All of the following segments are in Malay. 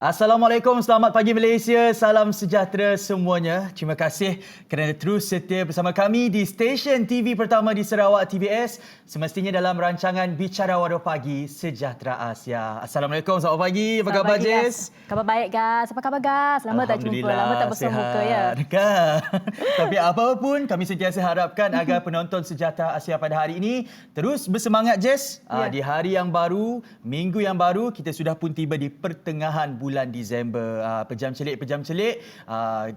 Assalamualaikum, selamat pagi Malaysia, salam sejahtera semuanya. Terima kasih kerana terus setia bersama kami di stesen TV pertama di Sarawak, TVS. Semestinya dalam rancangan Bicara Wadah Pagi Sejahtera Asia. Assalamualaikum, selamat pagi. Apa khabar Jess? Khabar baik Gas. Apa khabar Gas? Lama tak jumpa, lama tak bersama muka ya. Kan? Tapi apapun, kami sentiasa harapkan agar penonton Sejahtera Asia pada hari ini terus bersemangat Jess. Di hari yang baru, minggu yang baru, kita sudah pun tiba di pertengahan bulan Disember. Pejam celik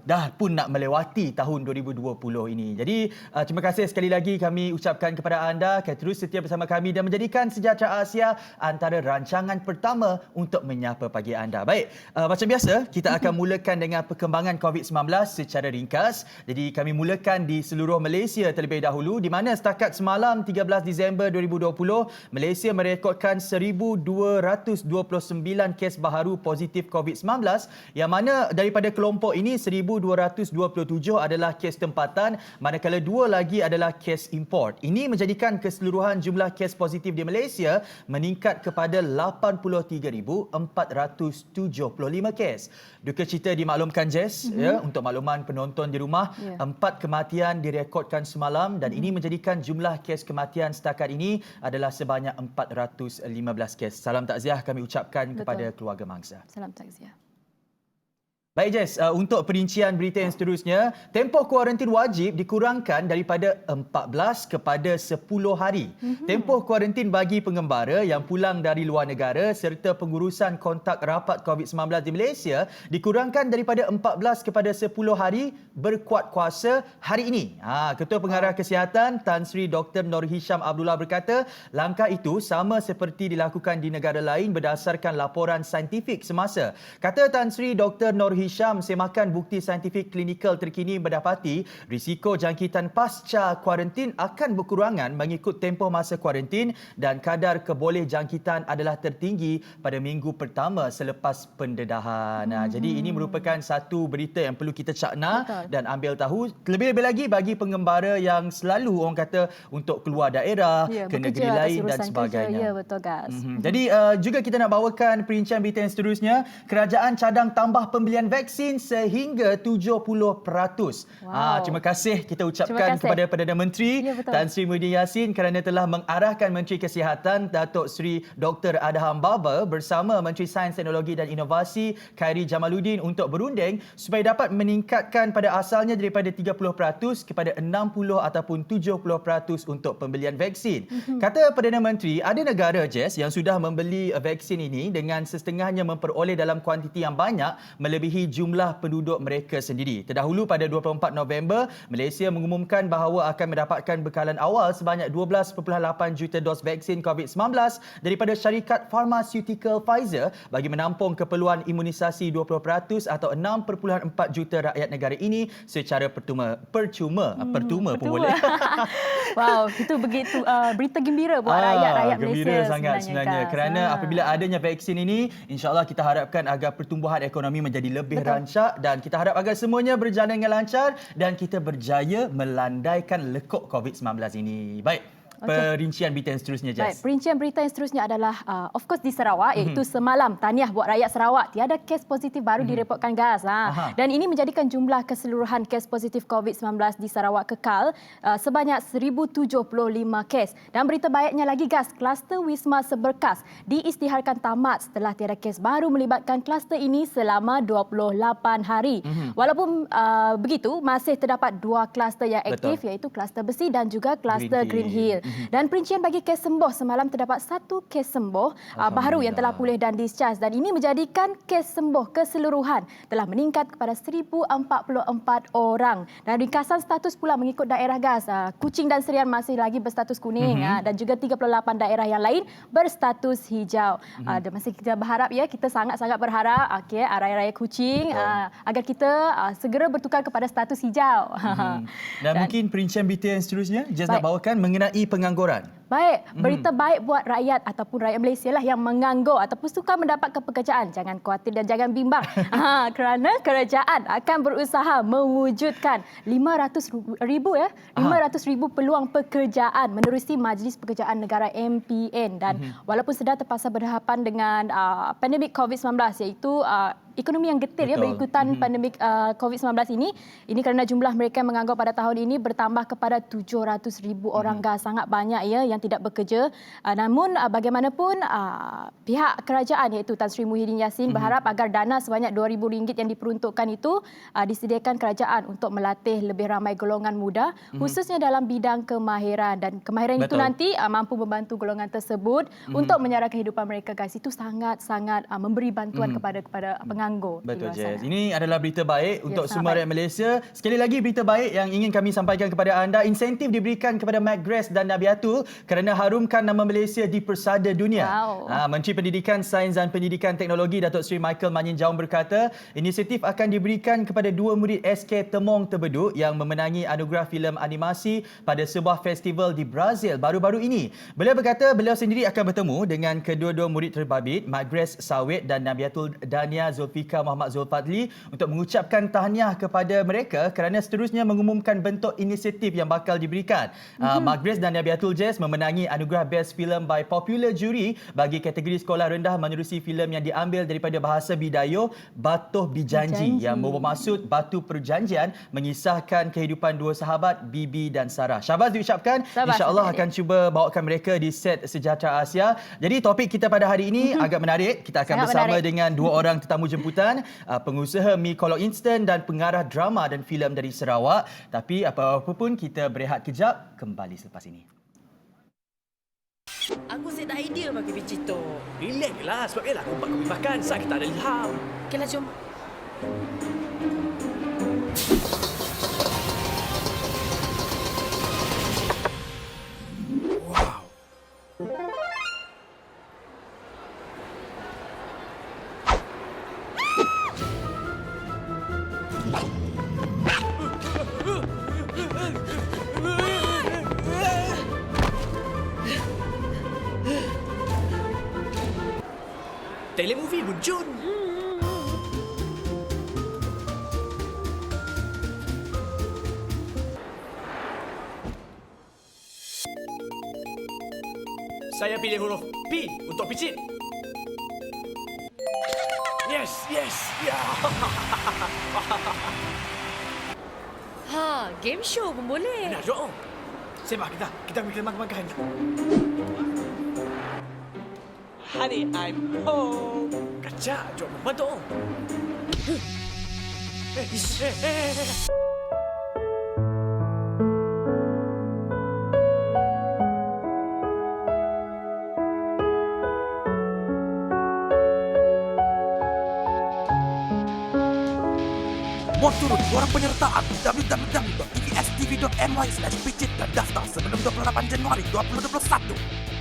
dah pun nak melewati tahun 2020 ini. Jadi terima kasih sekali lagi kami ucapkan kepada anda kerana terus setia bersama kami dan menjadikan Sejahtera Asia antara rancangan pertama untuk menyapa pagi anda. Baik, macam biasa kita akan mulakan dengan perkembangan COVID-19 secara ringkas. Jadi kami mulakan di seluruh Malaysia terlebih dahulu, di mana setakat semalam 13 Disember 2020 Malaysia merekodkan 1,229 kes baharu positif COVID-19, yang mana daripada kelompok ini 1,227 adalah kes tempatan, manakala 2 lagi adalah kes import. Ini menjadikan keseluruhan jumlah kes positif di Malaysia meningkat kepada 83,475 kes. Duka cita dimaklumkan Jess, untuk makluman penonton di rumah, 4 kematian direkodkan semalam dan ini menjadikan jumlah kes kematian setakat ini adalah sebanyak 415 kes. Salam takziah kami ucapkan kepada keluarga mangsa. Salam takziah. Baik Jess, untuk perincian berita yang seterusnya, tempoh kuarantin wajib dikurangkan daripada 14 kepada 10 hari. Tempoh kuarantin bagi pengembara yang pulang dari luar negara serta pengurusan kontak rapat COVID-19 di Malaysia dikurangkan daripada 14 kepada 10 hari berkuat kuasa hari ini. Ketua Pengarah Kesihatan Tan Sri Dr. Nur Hisham Abdullah berkata, langkah itu sama seperti dilakukan di negara lain berdasarkan laporan saintifik semasa. Kata Tan Sri Dr. Nur Hisham, semakan bukti saintifik klinikal terkini mendapati risiko jangkitan pasca kuarantin akan berkurangan mengikut tempoh masa kuarantin dan kadar keboleh jangkitan adalah tertinggi pada minggu pertama selepas pendedahan. Jadi ini merupakan satu berita yang perlu kita cakna dan ambil tahu. Lebih-lebih lagi bagi pengembara yang selalu orang kata untuk keluar daerah, ke negeri lain dan sebagainya. Ya, betul Gas. Jadi juga kita nak bawakan perincian berita yang seterusnya. Kerajaan cadang tambah pembelian vaksin sehingga 70%. Terima kasih kita ucapkan kepada Perdana Menteri Tan Sri Muhyiddin Yassin kerana telah mengarahkan Menteri Kesihatan Datuk Seri Dr. Adham Baba bersama Menteri Sains, Teknologi dan Inovasi Khairi Jamaluddin untuk berunding supaya dapat meningkatkan pada asalnya daripada 30% kepada 60 ataupun 70% untuk pembelian vaksin. Kata Perdana Menteri, ada negara Jess yang sudah membeli vaksin ini dengan setengahnya memperoleh dalam kuantiti yang banyak melebihi jumlah penduduk mereka sendiri. Terdahulu pada 24 November, Malaysia mengumumkan bahawa akan mendapatkan bekalan awal sebanyak 12.8 juta dos vaksin COVID-19 daripada syarikat farmaseutical Pfizer bagi menampung keperluan imunisasi 20% atau 6.4 juta rakyat negara ini secara percuma pun boleh. Wow, itu begitu berita gembira buat rakyat Malaysia. Gembira sangat sebenarnya kerana apabila adanya vaksin ini, insya-Allah kita harapkan agar pertumbuhan ekonomi menjadi lebih rancak dan kita harap agar semuanya berjalan dengan lancar dan kita berjaya melandaikan lekuk COVID-19 ini. Baik. Perincian berita yang seterusnya, Jess. Baik, perincian berita yang seterusnya adalah of course di Sarawak, iaitu semalam tahniah buat rakyat Sarawak. Tiada kes positif baru direportkan Gas. Dan ini menjadikan jumlah keseluruhan kes positif COVID-19 di Sarawak kekal sebanyak 1,075 kes. Dan berita baiknya lagi Gas, kluster Wisma Seberkas diisytiharkan tamat setelah tiada kes baru melibatkan kluster ini selama 28 hari. Walaupun begitu, masih terdapat 2 kluster yang aktif, iaitu kluster Besi dan juga kluster Green Hill. Dan perincian bagi kes sembuh, semalam terdapat 1 kes sembuh baru yang telah pulih dan discharge dan ini menjadikan kes sembuh keseluruhan telah meningkat kepada 1,044 orang. Dan ringkasan status pula mengikut daerah Gas, Kuching dan Serian masih lagi berstatus kuning dan juga 38 daerah yang lain berstatus hijau. Dan masih kita berharap kita sangat-sangat berharap raya-raya Kuching agar kita segera bertukar kepada status hijau. Dan mungkin perincian berita yang seterusnya Jess nak bawakan mengenai pengangguran. Baik, berita baik buat rakyat ataupun rakyat Malaysia lah yang menganggur ataupun suka mendapatkan pekerjaan. Jangan khawatir dan jangan bimbang. Kerana kerajaan akan berusaha mewujudkan 500,000 peluang pekerjaan menerusi Majlis Pekerjaan Negara MPN. Dan walaupun sedang terpaksa berhadapan dengan pandemik COVID-19 iaitu ekonomi yang getir ya berikutan pandemik COVID-19 ini kerana jumlah mereka yang menganggur pada tahun ini bertambah kepada 700,000 orang guys, sangat banyak ya yang tidak bekerja. Namun bagaimanapun pihak kerajaan iaitu Tan Sri Muhyiddin Yassin berharap agar dana sebanyak RM2,000 yang diperuntukkan itu disediakan kerajaan untuk melatih lebih ramai golongan muda khususnya dalam bidang kemahiran, dan kemahiran itu nanti mampu membantu golongan tersebut untuk menyara kehidupan mereka guys. Itu sangat-sangat memberi bantuan kepada penganggur. Betul, Jess. Ini adalah berita baik untuk semua rakyat Malaysia. Sekali lagi berita baik yang ingin kami sampaikan kepada anda. Insentif diberikan kepada McGrath dan Nabiatul kerana harumkan nama Malaysia di persada dunia. Menteri Pendidikan, Sains dan Pendidikan Teknologi Datuk Seri Michael Manyin Jaun berkata, inisiatif akan diberikan kepada 2 murid SK Temong Terbeduk yang memenangi anugerah filem animasi pada sebuah festival di Brazil baru-baru ini. Beliau berkata beliau sendiri akan bertemu dengan kedua-dua murid terbabit, McGrath Sawit dan Nabiatul Dania Zulfikar Muhammad Zulfadli, untuk mengucapkan tahniah kepada mereka kerana seterusnya mengumumkan bentuk inisiatif yang bakal diberikan. McGrath dan Nabiatul Jess memenangi anugerah Best Film by Popular Jury bagi kategori sekolah rendah menerusi filem yang diambil daripada bahasa Bidayu Batuh Bijanji yang bermaksud batu perjanjian, mengisahkan kehidupan dua sahabat Bibi dan Sarah. Syabas diucapkan. InsyaAllah akan cuba bawakan mereka di set Sejahtera Asia. Jadi topik kita pada hari ini agak menarik. Kita akan bersama dengan dua orang tetamu jemputan, pengusaha mi kolok instan dan pengarah drama dan filem dari Sarawak. Tapi apa-apa pun kita berehat kejap, kembali selepas ini. Aku set dah idea bagi biji tu. Relax lah, sebab ialah aku buat kopi makan saat kita ada ilham. Okeylah, jom. Telemovie Buncun. Saya pilih huruf P untuk picit. Yes, yes, ya. Game show pun boleh. Nah, jom. Sembah kita pergi makan-makan. Honey, I'm home. Kacak, jom membantu. Mau turun suara penyertaan www.tvstv.my/picit dan daftar sebelum 28 Januari 2021.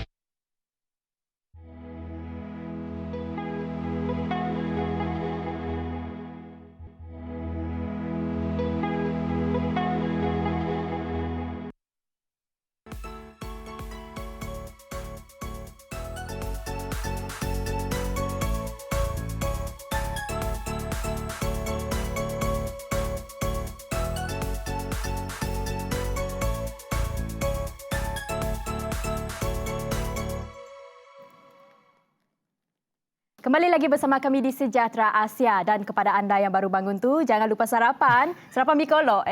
Kembali lagi bersama kami di Sejahtera Asia, dan kepada anda yang baru bangun tu jangan lupa sarapan mi kolok.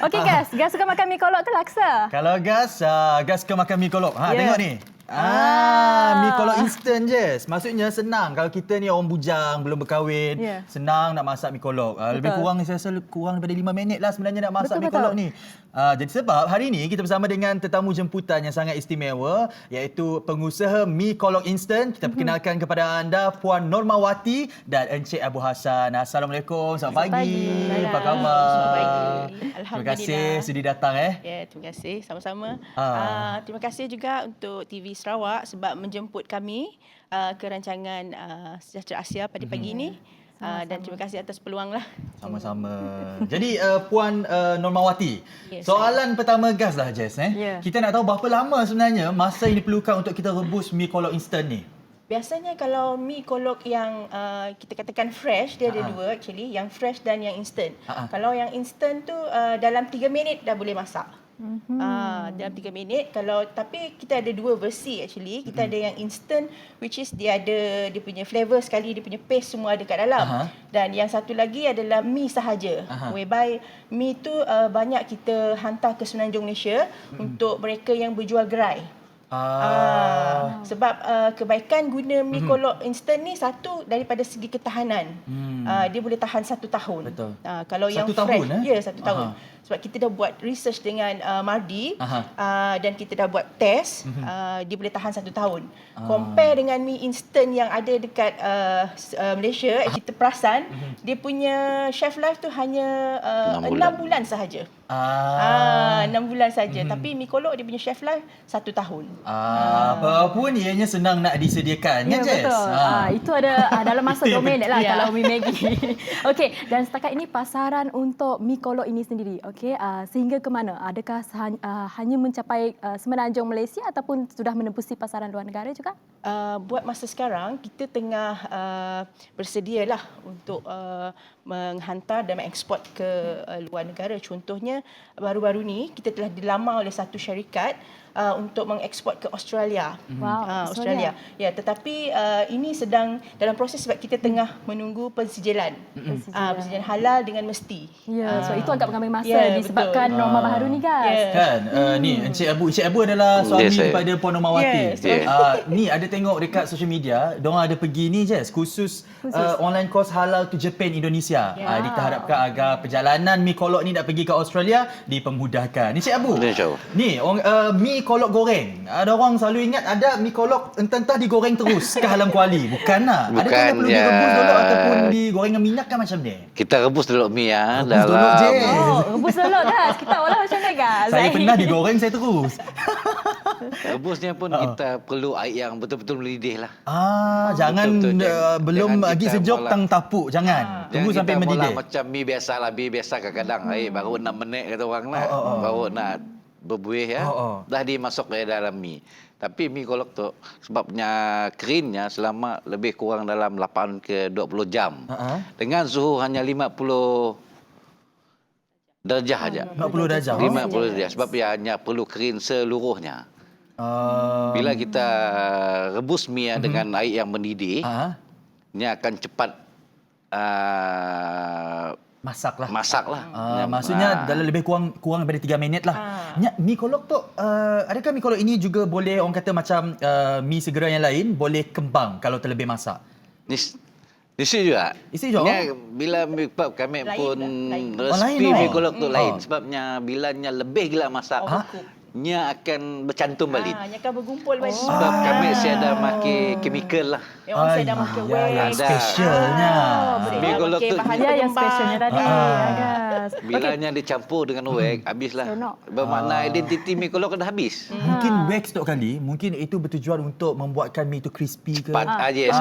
Okey guys, gas suka makan mi kolok ke laksa? Kalau gas suka makan mi kolok. Tengok ni. Mi kolok instan je. Maksudnya senang. Kalau kita ni orang bujang, belum berkahwin, senang nak masak mi kolok. Lebih kurang saya rasa kurang daripada 5 minit lah sebenarnya nak masak mi kolok ni. Jadi sebab hari ini kita bersama dengan tetamu jemputan yang sangat istimewa, iaitu pengusaha mi kolok instan. Kita perkenalkan kepada anda Puan Normawati dan Encik Abu Hassan. Assalamualaikum. Selamat pagi. Apa khabar? Selamat pagi. Alhamdulillah. Terima kasih sudi datang. Ya, terima kasih. Sama-sama. Terima kasih juga untuk TV Sarawak sebab menjemput kami ke rancangan Sejahtera Asia pada pagi ini. Dan terima kasih atas peluang lah. Sama-sama. Jadi Puan Normawati, Yes, soalan pertama gas lah Jess. Ya. Kita nak tahu berapa lama sebenarnya masa yang diperlukan untuk kita rebus mi kolok instant ni? Biasanya kalau mi kolok yang kita katakan fresh, dia ada dua actually, yang fresh dan yang instant. Kalau yang instant tu dalam 3 minit dah boleh masak. Dalam 3 minit. Tapi kita ada dua versi actually. Kita ada yang instant, which is dia punya flavor sekali, dia punya paste semua ada kat dalam. Dan yang satu lagi adalah mi sahaja. Whereby mi tu banyak kita hantar ke Semenanjung Malaysia untuk mereka yang berjual gerai. Sebab kebaikan guna mi kolok instant ni, satu daripada segi ketahanan. Dia boleh tahan 1 tahun. Betul. Kalau yang 1 tahun, fresh, ya 1 tahun. Sebab kita dah buat research dengan Mardi dan kita dah buat test, dia boleh tahan 1 tahun. Compare dengan mi instant yang ada dekat Malaysia, kita perasan dia punya shelf life tu hanya 6 bulan sahaja. 6 bulan saja. Tapi mi kolok dia punya shelf life 1 tahun. Apa pun ianya senang nak disediakan, Ya, kan Jess? betul. Itu ada dalam masa 2 minit lah Ya. kalau mi Maggi. Okey, dan setakat ini pasaran untuk mi kolok ini sendiri, okey, sehingga ke mana? Adakah hanya mencapai Semenanjung Malaysia ataupun sudah menembusi pasaran luar negara juga? Buat masa sekarang, kita tengah bersedialah untuk menghantar dan mengeksport ke luar negara. Contohnya, baru-baru ni kita telah dilamar oleh satu syarikat untuk mengeksport ke Australia. Wow, Australia. Ya, tetapi ini sedang dalam proses sebab kita tengah menunggu pensijilan. Pensijilan halal dengan mesti. Ya, so itu agak mengambil masa ya, disebabkan betul. norma baru ni, guys. Ya. Kan, ni Encik Abu adalah suami Yes, saya. kepada Puan Normawati. Yes. Ni ada tengok dekat social media, diorang ada pergi ni Jess, khusus online course halal to Japan Indonesia. Kita harapkan agar perjalanan mi kolok ni nak pergi ke Australia dipermudahkan. Encik Abu, InsyaAllah. ni mi kolok goreng. Ada orang selalu ingat ada mi kolok entah-entah digoreng terus ke halam kuali. Bukan lah. Adakah dia perlu Bukannya. direbus dulu ataupun digoreng dengan minyak kan macam ni? Kita rebus dulu mi ya Rebus dulu, Jess. Rebus dulu, guys. Kita olah macam mana, guys? Saya pernah digoreng, saya terus. Rebusnya pun kita perlu air yang betul-betul mendidih lah. Jangan Betul-betul. belum Jangan lagi kita sejuk molat. tang tapuk, jangan. Tunggu sampai kita mendidih. molat macam mi biasa lah, mi biasa kadang-kadang air baru 6 minit kata orang lah. Baru nak berbuih ya. Dah dimasuk ke dalam mi. Tapi mi kolok tu sebabnya kerinnya selama lebih kurang dalam 8 ke 20 jam. Dengan suhu hanya 50 darjah aja. 50 darjah. 50 darjah sebab dia hanya perlu kering seluruhnya. Bila kita rebus mi dengan air yang mendidih, ini akan cepat Masak lah. masak lah. Maksudnya dalam lebih kurang daripada 3 minit lah. Mi kolok tu, adakah mi kolok ini juga boleh orang kata macam mi segera yang lain, boleh kembang kalau terlebih masak? Isi juga. Isi juga? Ni, bila kami Lain pun lah, lain. resipi lain mi lah. kolok tu lain. Sebabnya bilanya lebih gila masak, nya akan bercantum balik. Nya akan bergumpul balik. Sebab kami saya ada pakai chemical lah. Yang orang saya dah makan whey. yang specialnya. Mi kolok tu Ya, yang specialnya tadi, guys. bilanya dicampur dengan wax, habislah. Seronok. Bermakna identiti mi kolok dah habis. Mungkin wax tu kali, mungkin itu bertujuan untuk membuatkan mi itu crispy ke? Yes,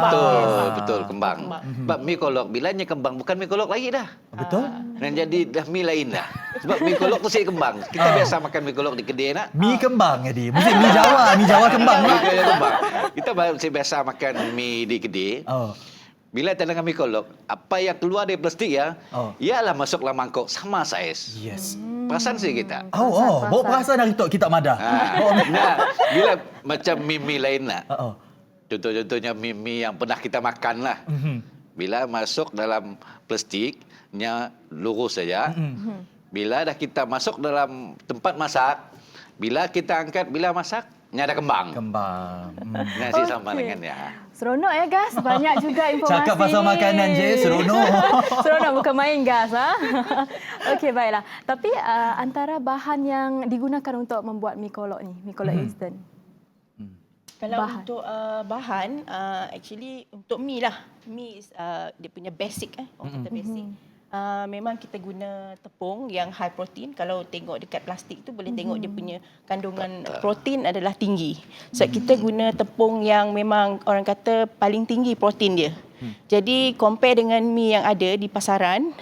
betul kembang. Sebab mi kolok bilanya kembang bukan mi kolok lagi dah. Betul? Dan jadi dah mi lain dah. Sebab mi kolok tu saya kembang. Kita biasa makan mi kolok di kedai nak. Mi kembang jadi. Mungkin mi Jawa kembang lah. Mi kembang. Kita biasa makan mi di kedai. Bila kita dengan mi kolok, apa yang keluar dari plastik ya, ialah masuklah mangkok sama saiz. Yes. Perasan sih kita. Bawa perasan hari tu kita madah. Nah, bila macam mi lain nak. Oh. Contoh-contohnya mi yang pernah kita makan lah. Bila masuk dalam plastiknya lurus saja. Bila dah kita masuk dalam tempat masak, bila kita angkat, bila masak, nya ada kembang. Nasi sama dengan ya. Seronok ya, guys. Banyak juga informasi. Cakap pasal makanan je, seronok. Seronok bukan main, guys. Okey, baiklah. Tapi antara bahan yang digunakan untuk membuat mi kolok ni, mi kolok instant. Kalau untuk bahan, actually untuk mi lah. Mi is, dia punya basic, orang kata basic. Memang kita guna tepung yang high protein. Kalau tengok dekat plastik tu boleh tengok dia punya kandungan protein adalah tinggi. Sebab kita guna tepung yang memang orang kata paling tinggi protein dia. Jadi compare dengan mi yang ada di pasaran,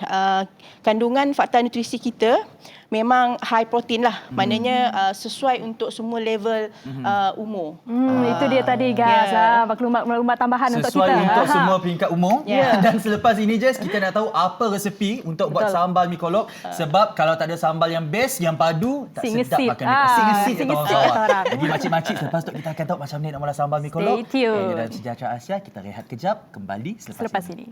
kandungan fakta nutrisi kita memang high protein lah. Maknanya sesuai untuk semua level umur. Itu dia tadi guys. Maklumat tambahan untuk kita. Sesuai untuk semua peringkat umur. Ya. Dan selepas ini Jess, kita nak tahu apa resepi untuk buat sambal mi kolok. Sebab kalau tak ada sambal yang best, yang padu, tak sedap Singesit. makan mi kolok. Singesit Singesit kata orang kata Sarawak. orang. Jadi makcik-makcik, selepas tu kita akan tahu macam mana nak mula sambal mi kolok. Stay tune. Hanya dalam Sejahtera Asia, kita rehat kejap, kembali Selepas ini.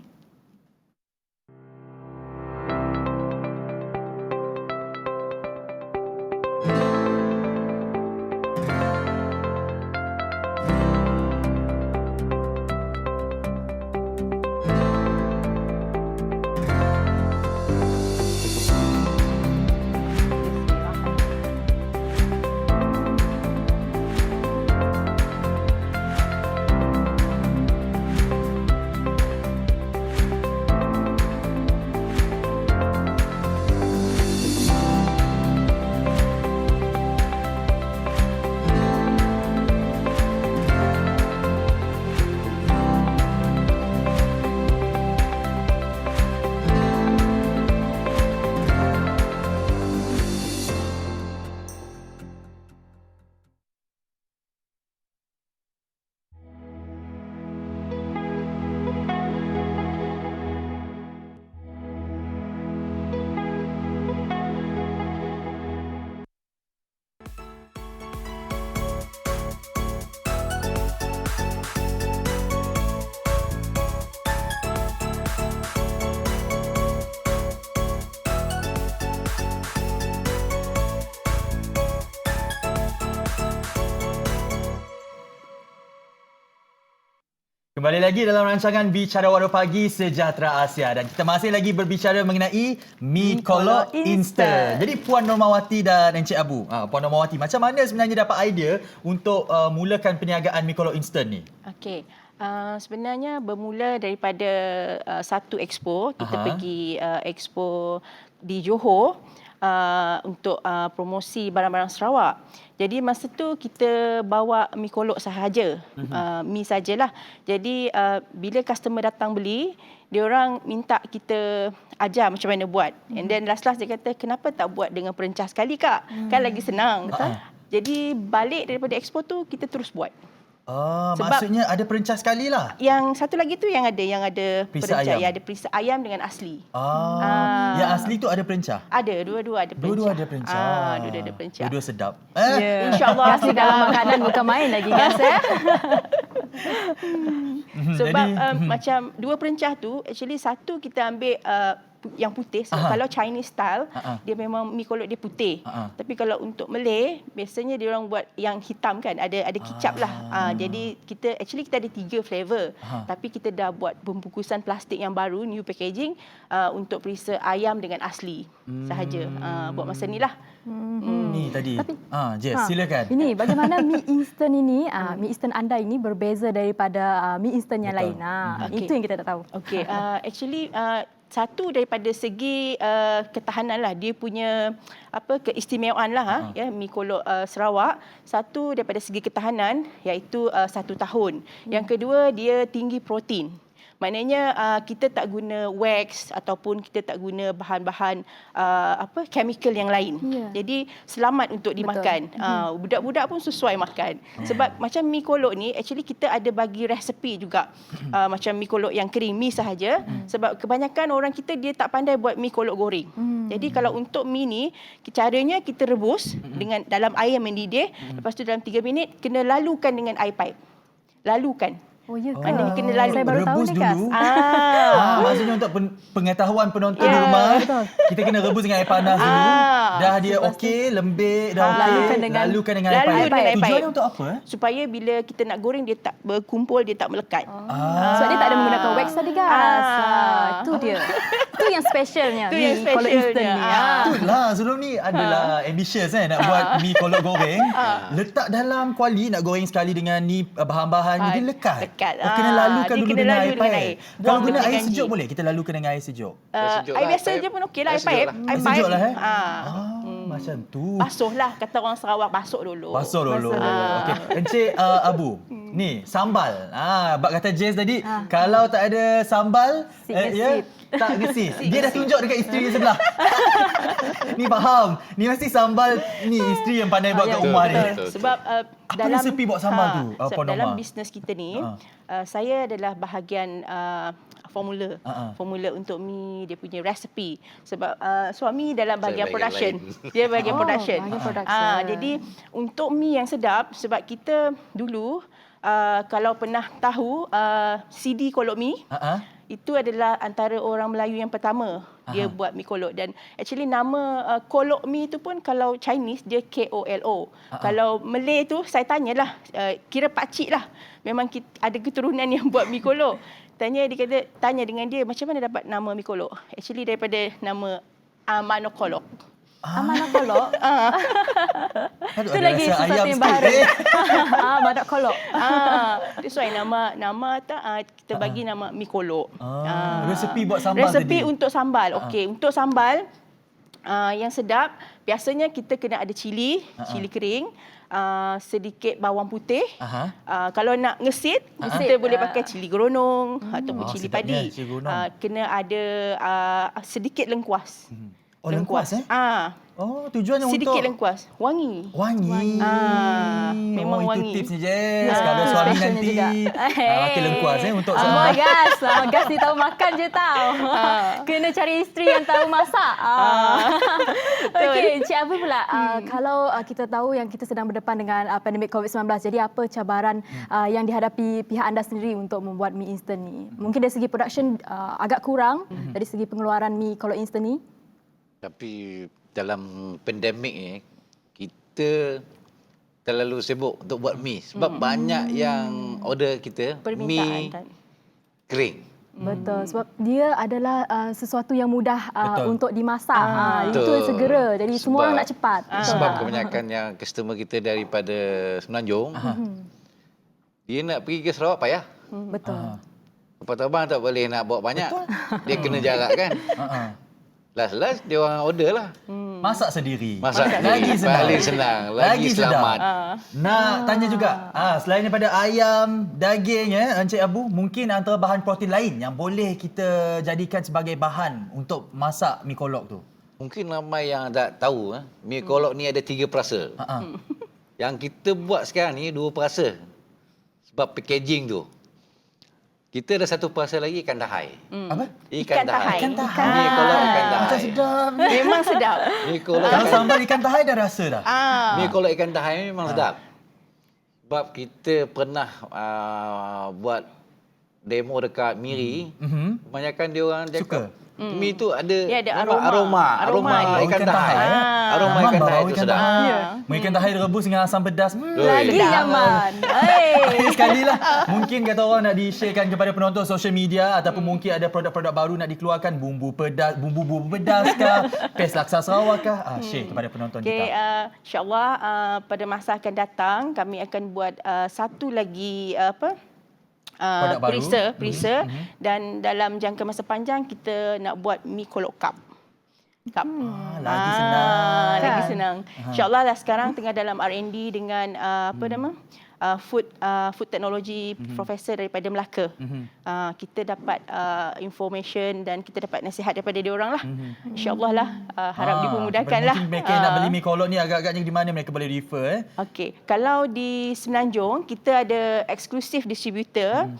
Kembali lagi dalam rancangan Bicara Warna Pagi Sejahtera Asia, dan kita masih lagi berbicara mengenai mi kolok instant. Jadi Puan Normawati dan Encik Abu, Puan Normawati, macam mana sebenarnya dapat idea untuk mulakan perniagaan mi kolok instant ni? Okey. Sebenarnya bermula daripada satu expo. Kita pergi expo di Johor untuk promosi barang-barang Sarawak. Jadi masa tu kita bawa mi kolok sahaja, mi sajalah. Jadi bila customer datang beli, dia orang minta kita ajar macam mana buat. And then last dia kata, kenapa tak buat dengan perencah sekali kak? Kan lagi senang. Jadi balik daripada expo tu kita terus buat. Maksudnya ada perencah sekali lah. Yang satu lagi tu yang ada Perisa perencah, ayam. ya, ada perisa ayam dengan asli. Yang asli tu ada perencah? Ada, dua-dua ada perencah. Dua-dua ada perencah. Dua-dua ada perencah. Dua-dua sedap. InsyaAllah Asli dalam makanan bukan main lagi guys. Sebab macam dua perencah tu, actually satu kita ambil yang putih. Sebab kalau Chinese style, dia memang mi kolok dia putih. Tapi kalau untuk Malay, biasanya dia orang buat yang hitam kan, ada kicap lah. Jadi kita ada 3 flavor. Tapi kita dah buat pembungkusan plastik yang baru, new packaging, untuk perisa ayam dengan asli sahaja. Buat masa ni lah. Ni tadi. Jess, silakan. Ini bagaimana mi instant ini, mi instant anda ini berbeza daripada mi instant yang lain. Itu yang kita tak tahu. Okey, actually satu daripada segi ketahanan lah, dia punya keistimewaan lah ya, mi kolok Sarawak. Satu daripada segi ketahanan iaitu 1 tahun. Yang kedua, dia tinggi protein. Maknanya kita tak guna wax ataupun kita tak guna bahan-bahan chemical yang lain. Jadi selamat untuk dimakan. Budak-budak pun sesuai makan. Sebab macam mi kolok ni actually kita ada bagi resepi juga. Macam mi kolok yang kering, mi sahaja. Sebab kebanyakan orang kita dia tak pandai buat mi kolok goreng. Jadi kalau untuk mi ni, caranya kita rebus dengan dalam air mendidih. Lepas tu dalam 3 minit kena lalukan dengan air pipe. Lalukan. Oh ya ke? Maknanya kena lalu. Saya baru tahu Rebus ni Kas. dulu. Maksudnya untuk pengetahuan penonton di rumah, kita kena rebus dengan air panas dulu. Dah dia okey, lembik, dah okey. Lalukan dengan air Lalu dengan air panas. panas. Tujuannya untuk apa? Supaya bila kita nak goreng, dia tak berkumpul, dia tak melekat. Sebab dia tak ada menggunakan wax tadi guys. Itu dia. Itu yang specialnya. Itu yang mi kolok instant specialnya. ni. Itulah, sebelum ni adalah ambitious nak buat mi kolok goreng. Letak dalam kuali, nak goreng sekali dengan ni bahan-bahan, dia lekat. Dia Kena lalukan dulu kena dengan lalu air dengan paip. air. Kalau Buang guna putih air kanji. sejuk boleh? Kita lalukan dengan air sejuk. Air biasa je pun okey lah, air Air sejuk pipe. lah. Air Sejuk pipe. lah macam tu. Basuhlah, kata orang Sarawak, basuh dulu. Basuh dulu. Basuh dulu. Okey. Encik Abu, ni sambal. Bak kata Jess tadi, kalau tak ada sambal, Gesit. tak gesit. Dia dah tunjuk dekat isteri dia sebelah. Ni faham. Ni mesti sambal ni isteri yang pandai buat kat rumah ni. betul. Sebab Apa resepi buat sambal tu, sebab Puan dalam Norma? bisnes kita ni, saya adalah bahagian formula. Formula untuk mi, dia punya resepi. Sebab suami dalam bahagian bahagian production. lain. Dia bahagian production. bahagian production. Jadi untuk mi yang sedap, sebab kita dulu kalau pernah tahu CD kolok mi, itu adalah antara orang Melayu yang pertama dia buat mi kolok. Dan actually nama kolok mi itu pun kalau Chinese dia KOLO. Kalau Malay tu saya tanyalah, kira pakcik lah. Memang ada keturunan yang buat mi kolok. Tanya dengan dia macam mana dapat nama mi kolok. Actually daripada nama Amano Kolok. Amanah kolok. Itu lagi sesuatu yang baru. Madak kolok. That's why nama kita bagi nama mi kolok. Resepi buat sambal Resepi tadi. untuk sambal. Okey, untuk sambal yang sedap, biasanya kita kena ada cili kering, sedikit bawang putih. Kalau nak ngesit, kita boleh pakai cili geronong ataupun cili sedapnya padi. cili geronong. Kena ada sedikit lengkuas. Oh, lengkuas Oh, tujuannya sedikit untuk lengkuas, wangi. wangi. Memang wangi. Itu tipsnya Jess. Kalau suami specialnya nanti juga. pakai lengkuas untuk Oh sambal. gas, gas ni tahu makan je tahu. Kena cari isteri yang tahu masak. Okey, Encik Abu pula, kalau kita tahu yang kita sedang berdepan dengan pandemik COVID-19, jadi apa cabaran yang dihadapi pihak anda sendiri untuk membuat mi instant ni? Mungkin dari segi production agak kurang, dari segi pengeluaran mi kolok instant ni. Tapi dalam pandemik ni, kita terlalu sibuk untuk buat mi. Sebab banyak yang order kita mi Permintaan. kering. Betul, sebab dia adalah sesuatu yang mudah Betul. untuk dimasak. Itu Betul. segera, jadi semua orang nak cepat. Sebab kebanyakan yang customer kita daripada Semenanjung, dia nak pergi ke Sarawak payah. Betul. Lepas tu abang tak boleh nak bawa banyak. Dia kena jarak kan. Last dia orang order lah. Masak sendiri. Masak lagi sendiri. senang. Paling senang. Lagi sedap. selamat. Nak tanya juga, selain daripada ayam, daging Encik Abu, mungkin antara bahan protein lain yang boleh kita jadikan sebagai bahan untuk masak mi kolok tu. Mungkin ramai yang tak tahu mi kolok ni ada 3 perasa. Yang kita buat sekarang ni 2 perasa. Sebab packaging tu. Kita ada 1 perasa lagi ikan tahai. Apa? Ikan tahai. Ikan tahai. Mi kolok ikan tahai. Macam sedap. Memang sedap. Mi kolok Kalau ikan sambal ikan tahai dah rasa dah. Mi kolok ikan tahai memang sedap. Sebab kita pernah buat demo dekat Miri. Kebanyakan dia orang Suka? cakap mi tu ada, Dia ada aroma ikan tahai. Aroma ikan tahai tu sedap. Ikan tahai direbus dengan asam pedas. Lagi Sedap. nyaman. Akhir sekali lah, mungkin kata orang nak di-sharekan kepada penonton social media ataupun mungkin ada produk-produk baru nak dikeluarkan, bumbu pedas kah, pes laksa Sarawak kah, share kepada penonton Okay, kita. insyaAllah pada masa akan datang kami akan buat satu lagi Produk baru. perisa dan dalam jangka masa panjang kita nak buat mi kolok cup. Lagi senang. Lagi senang. InsyaAllah lah sekarang tengah dalam R&D dengan food technology professor daripada Melaka. Kita dapat information dan kita dapat nasihat daripada dia orang lah. InsyaAllah lah harap dipermudahkan lah. Mungkin mereka nak beli mi kolok ni agak-agaknya di mana mereka boleh refer Okey, kalau di Semenanjung kita ada eksklusif distributor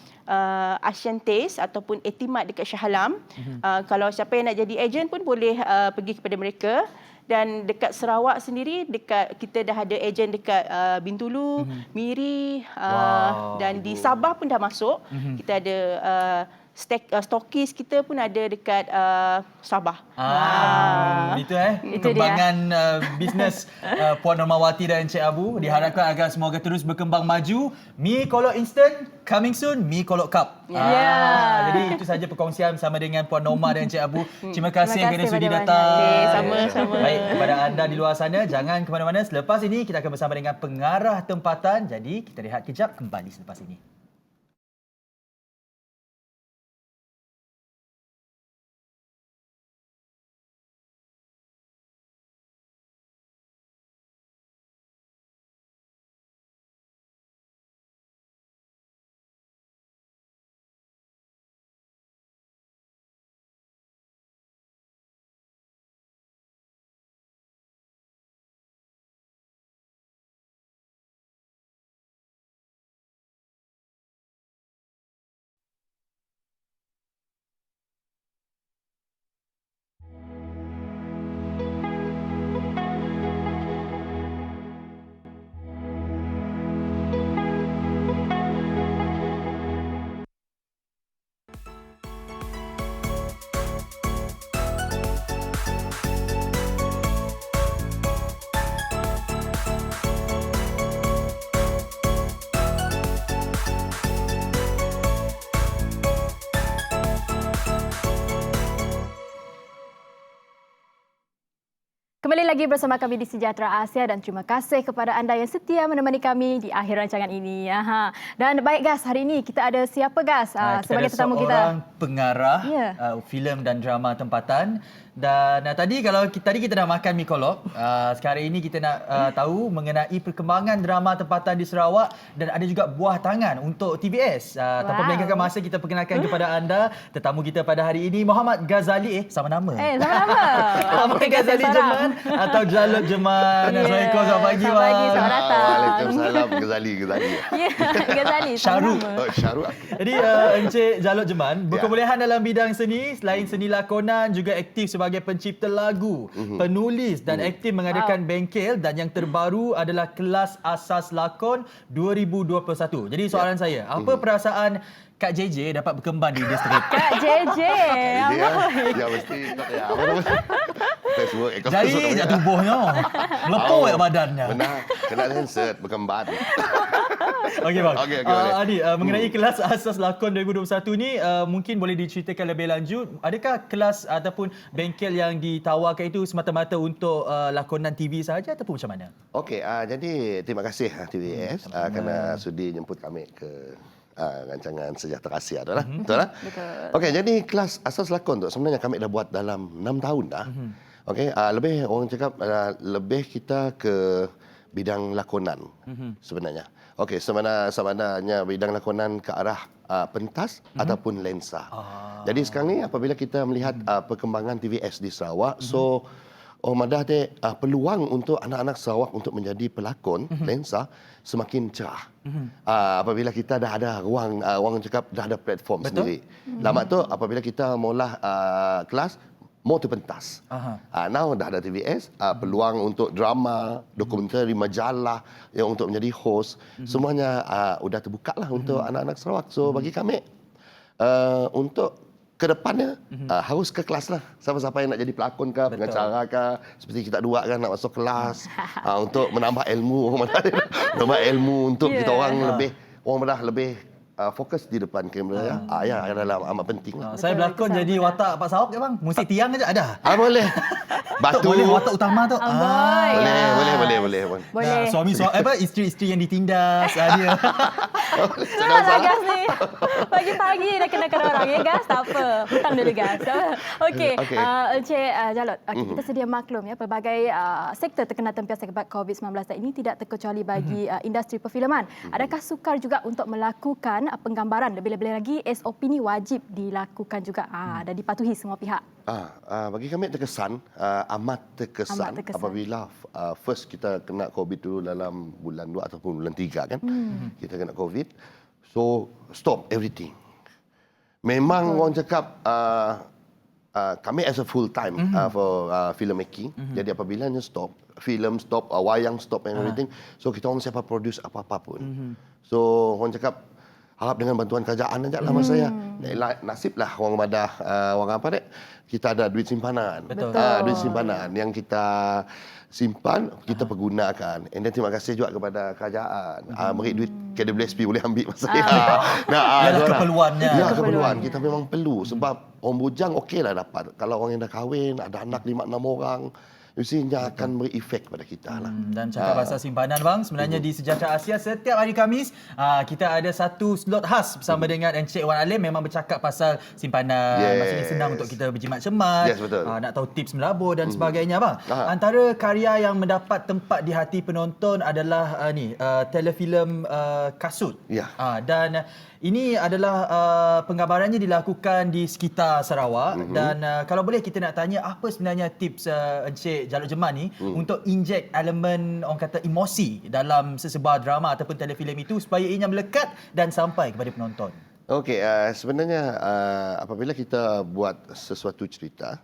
Asian Taste ataupun Etimat dekat Shah Alam. Kalau siapa yang nak jadi ejen pun boleh pergi kepada mereka. Dan dekat Sarawak sendiri, kita dah ada ejen dekat Bintulu, Miri, dan di Sabah pun dah masuk. Kita ada stokis kita pun ada dekat Sabah. Itu Itu kembangan bisnes Puan Normawati dan Encik Abu. Diharapkan agar semoga terus berkembang maju. Mi kolok instant coming soon, mi kolok cup. Jadi itu saja perkongsian bersama dengan Puan Norma dan Encik Abu. Terima kasih kerana sudi banyak-banyak. datang. Sama-sama. Baik, kepada anda di luar sana, jangan ke mana-mana. Selepas ini kita akan bersama dengan pengarah tempatan. Jadi kita rehat kejap, kembali selepas ini. Kembali lagi bersama kami di Sejahtera Asia dan terima kasih kepada anda yang setia menemani kami di akhir rancangan ini. Dan baik Gas, hari ini kita ada siapa Gas sebagai tetamu kita? Seorang pengarah filem dan drama tempatan. Dan tadi kita dah makan mi kolok. Sekarang ini kita nak tahu mengenai perkembangan drama tempatan di Sarawak dan ada juga buah tangan untuk TVS. Tanpa melengahkan masa, kita perkenalkan kepada anda tetamu kita pada hari ini, Muhammad Ghazali. Sama nama. Sama nama. Muhammad Ghazali Jeman atau Jalot Jeman. Assalamualaikum, selamat pagi. Selamat pagi, selamat datang. Waalaikumsalam. Ghazali. Ya, Ghazali. Syaruk. Syaruk. Jadi Encik Jalot Jeman berkebolehan dalam bidang seni, selain seni lakonan juga aktif sebagai pencipta lagu, penulis dan aktif mengadakan bengkel, dan yang terbaru adalah kelas asas lakon 2021. Jadi soalan saya, apa perasaan Kak JJ dapat berkembang di industri? Kak JJ. Ya mesti apa nama? Facebook. Jadi tak tubuhnya. Melepuh badannya. Benar. Kena sensor berkembang. Okey bang. Okey, boleh. Adi, mengenai kelas asas lakon 2021 ni, mungkin boleh diceritakan lebih lanjut. Adakah kelas ataupun bengkel yang ditawarkan itu semata-mata untuk lakonan TV sahaja ataupun macam mana? Okey, jadi terima kasih TVS kerana sudi jemput kami ke rancangan Sejahtera Asia tu lah. Betul lah? Betul. Okey, jadi kelas asas lakon tu sebenarnya kami dah buat dalam 6 tahun dah. Okey, lebih orang cakap lebih kita ke bidang lakonan sebenarnya. Okey, sebenarnya bidang lakonan ke arah pentas ataupun lensa. Jadi sekarang ni apabila kita melihat perkembangan TVS di Sarawak, so ada peluang untuk anak-anak Sarawak untuk menjadi pelakon lensa semakin cerah. Apabila kita dah ada ruang, orang cakap dah ada platform sendiri. Lama tu apabila kita mula kelas mau tu pentas. Now dah ada TVS, peluang untuk drama, dokumentari, majalah yang untuk menjadi host, semuanya sudah terbuka lah untuk anak-anak Sarawak. So bagi kami untuk ke depannya harus ke kelas lah. Siapa-siapa yang nak jadi pelakon ke, pengacara ke, seperti kita dua kan nak masuk kelas untuk menambah ilmu, menambah ilmu untuk kita orang lebih fokus di depan kamera. Ya adalah amat penting lah. Saya berlakon jadi watak Pak Saok ke bang? Musik tiang aja ada. Boleh. Batu. Boleh watak utama tu. Boleh. Isteri-isteri yang ditindas dia. Sudahlah Gas ni. Pagi-pagi dah kenakan orang ya Gas. Tak apa. Hutang dulu Gas. Okey. Encik Jalot, kita sedia maklum ya pelbagai sektor terkena tempias akibat COVID-19 dan ini tidak terkecuali bagi industri perfilman. Adakah sukar juga untuk melakukan penggambaran? Lebih-lebih lagi SOP ni wajib dilakukan juga dan dipatuhi semua pihak. Bagi kami amat terkesan apabila first kita kena COVID dulu dalam bulan 2 ataupun bulan 3 kan. Kita kena COVID. So stop everything. Memang orang cakap kami as a full time for film making. Jadi apabila stop, film stop, wayang stop and everything. So kita orang siapa produce apa-apa pun. So orang cakap harap dengan bantuan kerajaan aja lah masa saya. Nasib lah orang madah orang apa dek. Kita ada duit simpanan. Duit simpanan yang kita simpan, kita pergunakan. And then terima kasih juga kepada kerajaan. Beri duit KWSP boleh ambil masa saya. Keperluannya. Ya, keperluan. Kita memang perlu. Sebab orang bujang okeylah dapat. Kalau orang yang dah kahwin, ada anak 5-6 orang, mestinya akan beri efek pada kita lah. Dan cakap pasal simpanan bang, sebenarnya di Sejahtera Asia setiap hari Khamis kita ada satu slot khas bersama dengan Encik Wan Alim, memang bercakap pasal simpanan. Maksudnya senang untuk kita berjimat cermat, nak tahu tips melabur dan sebagainya bang. Antara karya yang mendapat tempat di hati penonton adalah telefilm Kasut. Dan ini adalah penggambarannya dilakukan di sekitar Sarawak dan kalau boleh kita nak tanya apa sebenarnya tips Encik Jalot Jeman ni untuk inject elemen orang kata emosi dalam sesebuah drama ataupun telefilm itu supaya ianya melekat dan sampai kepada penonton. Okey, sebenarnya apabila kita buat sesuatu cerita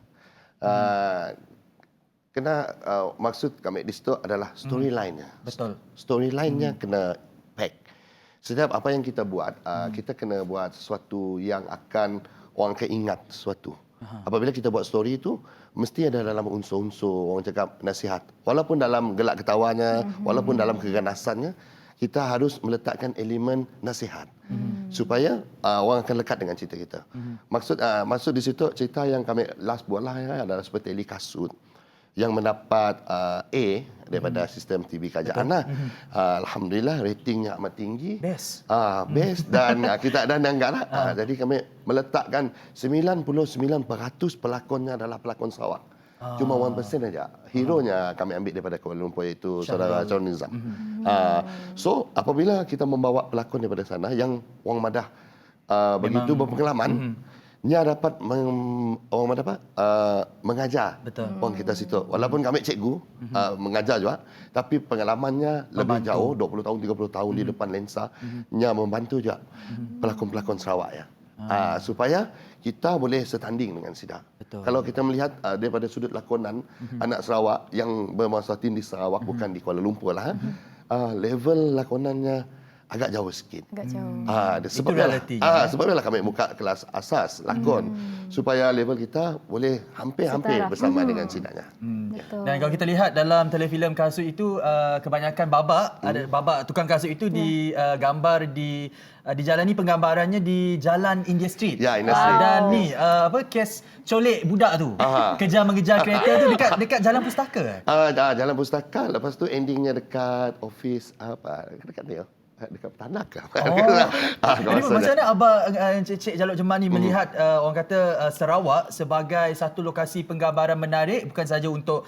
kena maksud kami di situ adalah storyline-nya. Betul. Storyline-nya kena pack. Setiap apa yang kita buat, kita kena buat sesuatu yang akan orang akan ingat sesuatu. Apabila kita buat story itu, mesti ada dalam unsur-unsur orang cakap nasihat. Walaupun dalam gelak ketawanya, walaupun dalam keganasannya, kita harus meletakkan elemen nasihat. Supaya orang akan lekat dengan cerita kita. Maksud di situ, cerita yang kami last buat lah adalah seperti Eli Kasut. yang mendapat A daripada sistem TV Kerajaan lah. Alhamdulillah ratingnya amat tinggi. Best. Best dan kita ada anggap lah. Jadi kami meletakkan 99% pelakonnya adalah pelakon Sarawak. Cuma 1% saja. Hero-nya kami ambil daripada Kuala Lumpur iaitu saudara Syarul Nizam. So apabila kita membawa pelakon daripada sana yang orang Madah begitu berpengalaman, dia dapat orang Madah mengajar orang kita situ. Walaupun kami cikgu mengajar juga, tapi pengalamannya lebih jauh 20 tahun 30 tahun di depan lensa, dia membantu juga pelakon-pelakon Sarawak ya. Supaya kita boleh setanding dengan SIDA. Kalau kita melihat daripada sudut lakonan anak Sarawak yang bermasalah di Sarawak bukan di Kuala Lumpur lah, level lakonannya agak jauh sikit. Agak jauh. Sebabnya kami buka kelas asas lakon supaya level kita boleh hampir-hampir bersama dengan SIDA-nya. Dan kalau kita lihat dalam telefilm Kasut itu kebanyakan babak tukang kasut itu digambar dijalani penggambarannya di Jalan India Street. Ya, India Street. Dan ni kes colek budak tu. Kejar mengejar kereta tu dekat Jalan Pustaka. Jalan Pustaka, lepas tu endingnya dekat office dekat ni dekat tanah ke? Jadi macam mana Abang Cik Jalok Jemani melihat orang kata Sarawak sebagai satu lokasi penggambaran menarik bukan saja untuk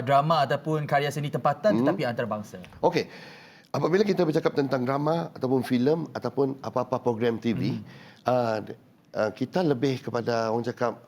drama ataupun karya seni tempatan tetapi antarabangsa? Okey. Apabila kita bercakap tentang drama ataupun filem ataupun apa-apa program TV, kita lebih kepada orang cakap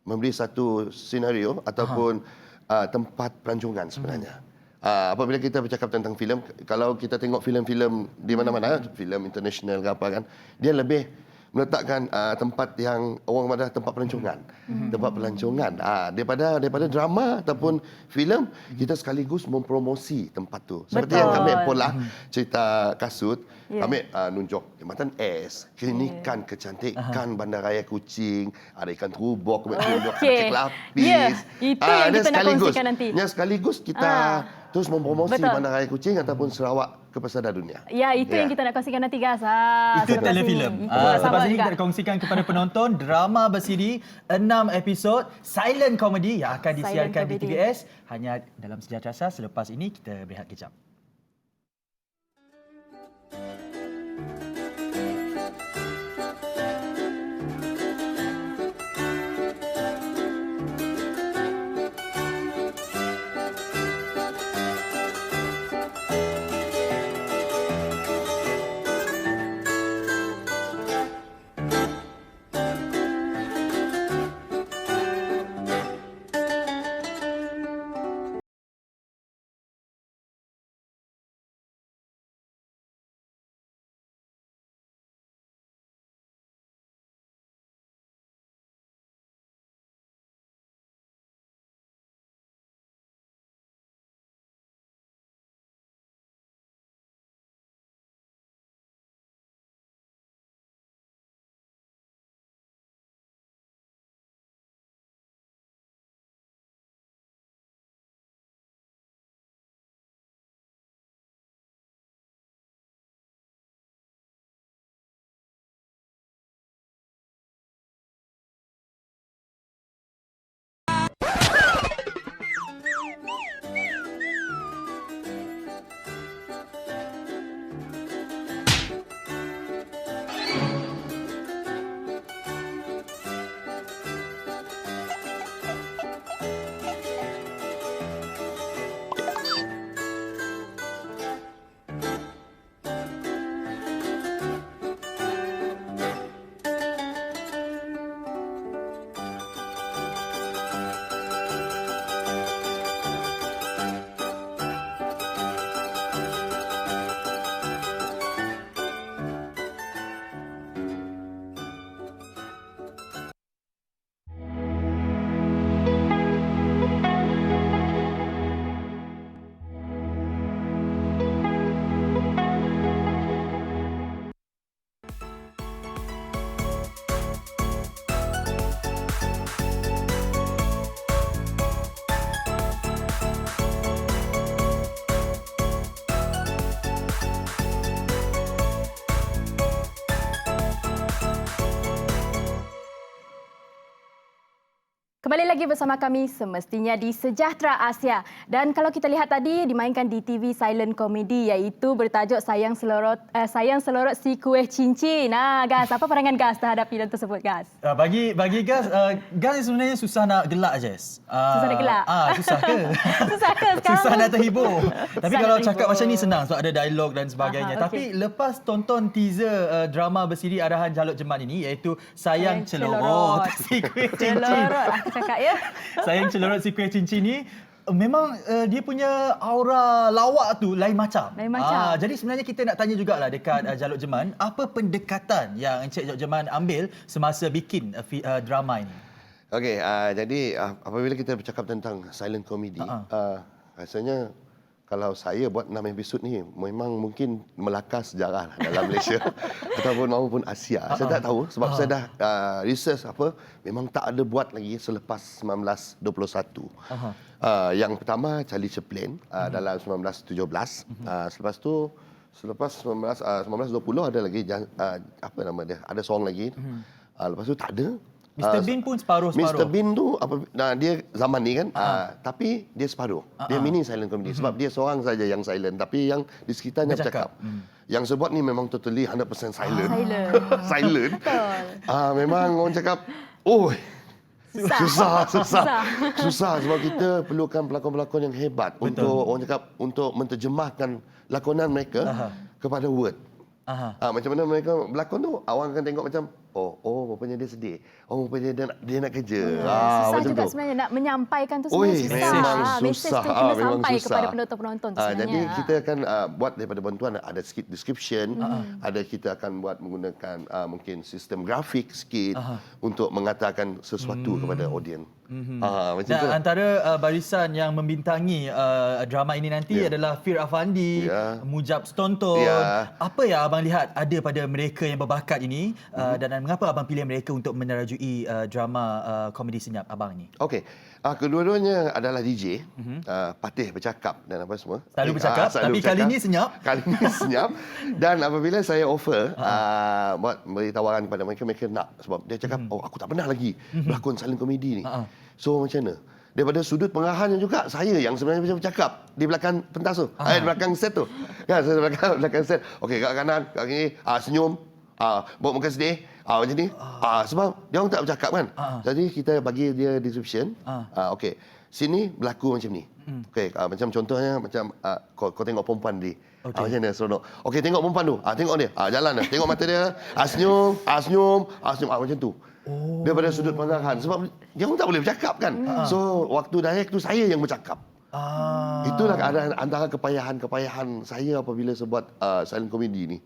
memberi satu senario ataupun tempat pelancongan sebenarnya. Apabila kita bercakap tentang filem, kalau kita tengok filem-filem di mana-mana, filem international ke apa kan, dia lebih meletakkan tempat yang orang Madah tempat pelancongan. Tempat pelancongan. Daripada drama ataupun filem, kita sekaligus mempromosi tempat tu. Seperti yang kami pola cerita Kasut, kami nunjuk Jambatan S, klinikan kecantikan Bandaraya Kuching, ada ikan terubok, kami tunjuk kek lapis. Itu yang kita nak kongsikan nanti. Yang sekaligus kita terus mempromosi Bandaraya Kuching ataupun Sarawak ke pesada dunia. Ya, itu yang kita nak kongsikan nanti guys. Itu telefilm. Lepas ini kita nak kongsikan kepada penonton drama bersiri 6 episod silent comedy yang akan disiarkan di TVS hanya dalam Sejahtera Sas. Selepas ini kita berehat kejap. Kembali lagi bersama kami semestinya di Sejahtera Asia. Dan kalau kita lihat tadi dimainkan di TV silent comedy iaitu bertajuk Sayang Selorot Si Kuih Cincin. Gas, apa pandangan Gas terhadap filem tersebut, Gas? Bagi Gas, Gas sebenarnya susah nak gelak, Jess. Susah nak gelak? Susah ke? Susah ke sekarang? Susah nak terhibur. Tapi Susah kalau nak cakap terhibur. macam ni senang sebab ada dialog dan sebagainya. Okey. Tapi lepas tonton teaser drama bersiri arahan Jaluk Jemat ini iaitu Sayang Celorot Si Kuih Cincin. Celorot, aku cakap ya. Sayang Celorot Si Kuih Cincin ni memang dia punya aura lawak tu lain macam. Lain macam. Jadi sebenarnya kita nak tanya jugalah dekat Jaluk Jeman, apa pendekatan yang Encik Jaluk Jeman ambil semasa bikin drama ini? Okey, jadi apabila kita bercakap tentang silent comedy, rasanya kalau saya buat 6 episod ni memang mungkin melakar sejarah dalam Malaysia ataupun maupun Asia. Saya tak tahu sebab saya dah research memang tak ada buat lagi selepas 1921. Yang pertama Charlie Chaplin dalam 1917. Selepas 1920 ada lagi apa nama dia? Ada song lagi. Lepas tu tak ada. Mr. Bean pun separuh-separuh. Mr. Bean tu dia zaman ni kan, tapi dia separuh. Dia mini silent comedy sebab dia seorang saja yang silent, tapi yang di sekitarnya bercakap. Yang sebut ni memang totally 100% silent. Silent. Betul. Memang orang cakap, susah sebab kita perlukan pelakon-pelakon yang hebat untuk orang cakap untuk menterjemahkan lakonan mereka kepada word. Macam mana mereka berlakon tu, awak akan tengok macam rupanya dia sedih. Rupanya dia nak kerja. Susah Macam juga tu. sebenarnya nak menyampaikan tu sebenarnya susah. Memang Mesej susah. tu kena Memang sampai susah. kepada penonton-penonton tu sebenarnya. Jadi kita akan buat daripada bantuan ada sikit description, ada kita akan buat menggunakan mungkin sistem grafik sikit untuk mengatakan sesuatu kepada audiens. Macam tu. Antara barisan yang membintangi drama ini nanti adalah Fir Afandi, Mujab Stonton. Apa yang abang lihat ada pada mereka yang berbakat ini dan mengapa abang pilih mereka untuk menerajui drama komedi senyap abang ini? Okey. Kedua-duanya adalah DJ, patih bercakap dan apa semua. Selalu bercakap, tapi kali ini senyap. Kali ini senyap. Dan apabila saya offer buat beri tawaran kepada mereka, mereka nak. Sebab dia cakap, aku tak pernah lagi berlakon silent comedy ni. So macam mana? Daripada sudut pengarahannya juga, saya yang sebenarnya macam bercakap di belakang pentas tu. Di belakang set tu. Kan, saya belakang set. Okey, kat kanan, kat kiri, senyum. Bawa muka sedih. Macam ni. Sebab dia orang tak bercakap kan. Jadi kita bagi dia description. Okey. Sini berlaku macam ni. Okey, macam contohnya macam kau tengok perempuan ni. Macam mana seronok. Okey, tengok perempuan tu. Tengok dia. Jalan dah. Tengok mata dia. Senyum. Macam tu. Daripada sudut pengarahan. Sebab dia orang tak boleh bercakap kan. So, waktu direct tu saya yang bercakap. Itulah antara kepayahan saya apabila saya buat silent comedy ni.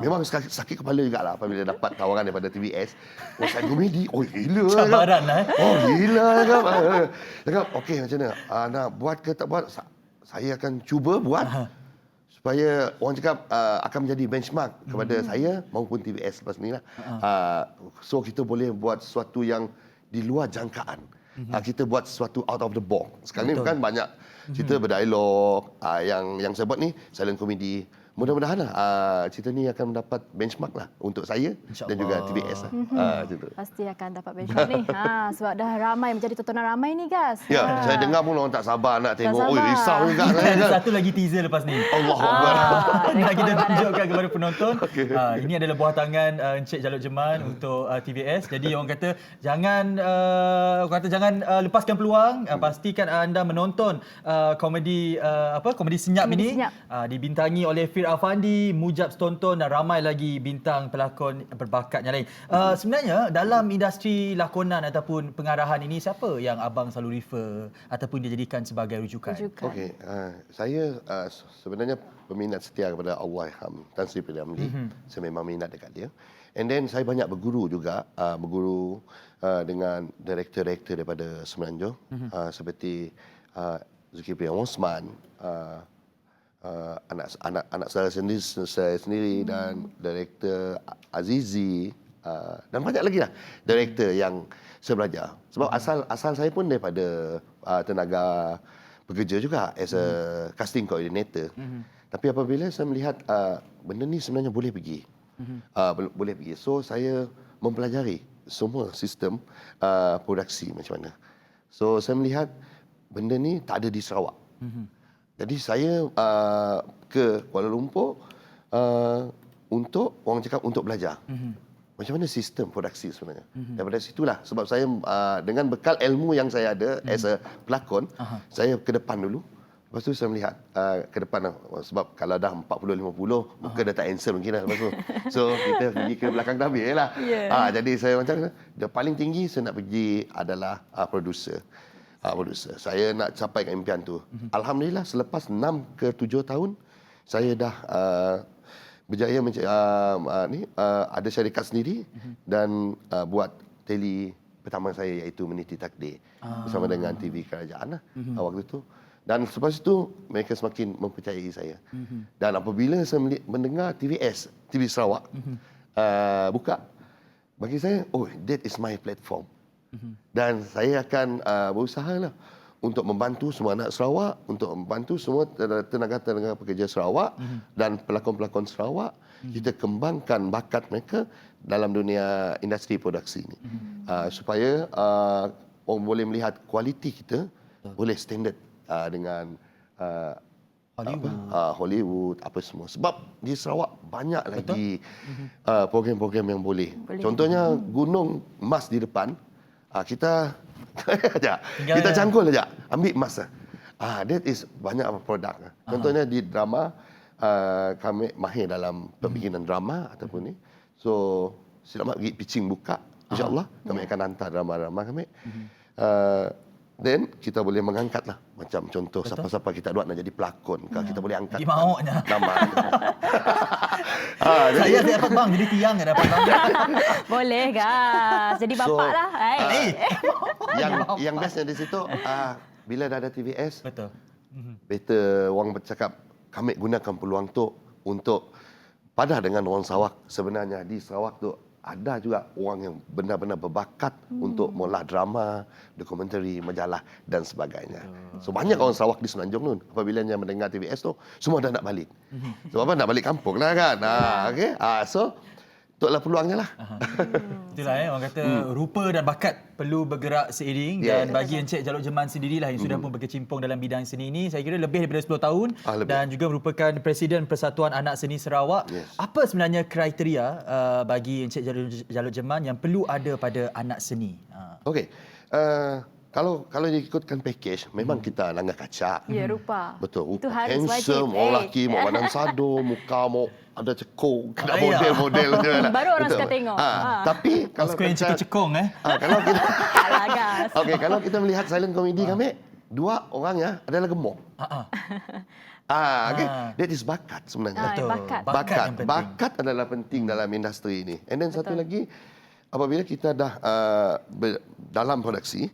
Memang sakit kepala jugalah apabila dapat tawaran daripada TVS. Silent comedy? Gila. Cabaran lah. Gila. Cakap, okey macam mana? Nak buat ke tak buat? Saya akan cuba buat. Supaya orang cakap akan menjadi benchmark kepada saya maupun TVS lepas ni lah. So kita boleh buat sesuatu yang di luar jangkaan. Kita buat sesuatu out of the box. Sekarang ni kan banyak cerita berdialog. Yang saya buat ni silent comedy. Mudah-mudahan cerita ni akan mendapat benchmark lah untuk saya dan juga TVS lah. Macam tu. Pasti akan dapat benchmark ni. Sebab dah ramai, menjadi tontonan ramai ni, Gas. Ya, saya dengar pun orang tak sabar nak tengok. sabar. Risau juga. Ada satu lagi teaser lepas ni. Allahuakbar. Nak kita tunjukkan kepada penonton. Ini adalah buah tangan Encik Jaluk Jeman untuk TVS. Jadi orang kata jangan lepaskan peluang. Pastikan anda menonton komedi senyap ini. Dibintangi oleh Fir Afandi, Mujab Stonton dan ramai lagi bintang pelakon berbakat yang lain. Sebenarnya dalam industri lakonan ataupun pengarahan ini, siapa yang abang selalu refer ataupun dijadikan sebagai rujukan? Okey, saya sebenarnya peminat setia kepada Allahyarham Tan Sri P. Ramlee. Saya memang minat dekat dia. And then saya banyak berguru juga, dengan director-director daripada Semenanjung, seperti Zulkifli Osman, anak saya sendiri dan director Azizi, dan banyak lagi lah director yang saya belajar. Sebab asal saya pun daripada tenaga bekerja juga as a casting coordinator. Tapi apabila saya melihat benda ni sebenarnya boleh pergi. Boleh pergi. So saya mempelajari semua sistem produksi macam mana. So saya melihat benda ni tak ada di Sarawak. Jadi saya ke Kuala Lumpur untuk orang cakap untuk belajar. Macam mana sistem produksi sebenarnya. Daripada situlah sebab saya dengan bekal ilmu yang saya ada as a pelakon, saya ke depan dulu. Lepas tu saya melihat ke depan sebab kalau dah 40-50 muka dah tak answer mungkin lah lepas tu. So kita pergi ke belakang tabir lah. Jadi saya macam dia paling tinggi saya nak pergi adalah producer. Producer. Saya nak capai impian tu. Alhamdulillah selepas 6 ke 7 tahun saya dah berjaya ada syarikat sendiri dan buat teli pertama saya iaitu Meniti Takdir bersama dengan TV Kerajaan lah waktu tu. Dan selepas itu mereka semakin mempercayai saya. Dan apabila saya mendengar TVS, TV Sarawak buka, bagi saya, oh that is my platform. Dan saya akan berusaha lah untuk membantu semua anak Sarawak, untuk membantu semua tenaga-tenaga pekerja Sarawak dan pelakon-pelakon Sarawak. Kita kembangkan bakat mereka dalam dunia industri produksi ini. Supaya orang boleh melihat kualiti kita boleh standard dengan Hollywood apa semua. Sebab di Sarawak banyak lagi program-program yang boleh. Contohnya Gunung Emas di depan, kita kita cangkul aja, ambil emas. That is banyak produk. Contohnya di drama, kami mahir dalam pembikinan drama ataupun ni. So selamat pergi pitching buka, insya-Allah kami akan hantar drama-drama kami. Then kita boleh mengangkat lah. Macam contoh siapa-siapa kita buat nak jadi pelakon. Kita boleh angkat Jadi mauknya. nama. Saya dapat bang jadi tiang tak dapat bang. Boleh guys. Jadi bapak lah. Yang bestnya di situ bila dah ada TVS, Betul. better orang bercakap kami gunakan peluang tu untuk padah dengan orang Sarawak. Sebenarnya di Sarawak tu ada juga orang yang benar-benar berbakat untuk mengolah drama, dokumentari, majalah dan sebagainya. So banyak orang Sarawak di Semenanjung tu apabila dia mendengar TVS tu semua dah nak balik. Sebab apa? Nak balik kampung lah kan. Okey. So itulah peluangnya lah. Itulah orang kata rupa dan bakat perlu bergerak seiring dan bagi Encik Jaluk Jeman sendirilah yang sudah pun berkecimpung dalam bidang seni ini, saya kira lebih daripada 10 tahun dan juga merupakan Presiden Persatuan Anak Seni Sarawak. Apa sebenarnya kriteria bagi Encik Jaluk Jeman yang perlu ada pada anak seni? Okey. Kalau diikutkan package, memang kita langgar kaca. Ya, rupa. Betul. Itu harus handsome, wajib. orang lelaki, mau badan sado, muka mau ada cekung, kena model-model je lah. Baru orang suka tengok. Tapi kalau Screen cekung kalau kita Alah gas. okey, kalau kita melihat silent comedy kami, dua orangnya adalah gemuk. Okey. That is bakat sebenarnya. Betul. Bakat. yang penting. Bakat adalah penting dalam industri ini. And then satu lagi, apabila kita dah dalam produksi,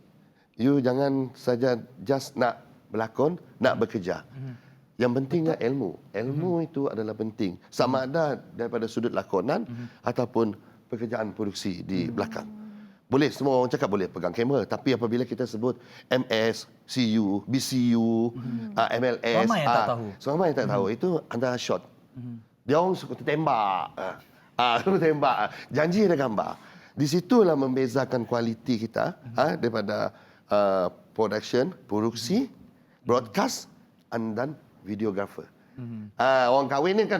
you jangan saja just nak berlakon, nak bekerja. Yang pentingnya ilmu. Ilmu itu adalah penting. Sama ada daripada sudut lakonan ataupun pekerjaan produksi di belakang. Boleh, semua orang cakap boleh pegang kamera. Tapi apabila kita sebut MS, CU, BCU, MLS. Ramai yang tak tahu. Ramai yang tak tahu. Itu antara shot. Dia orang suka tembak. Suka tembak. Janji ada gambar. Di situlah membezakan kualiti kita daripada production, produksi, broadcast dan videographer. Orang kahwin ni kan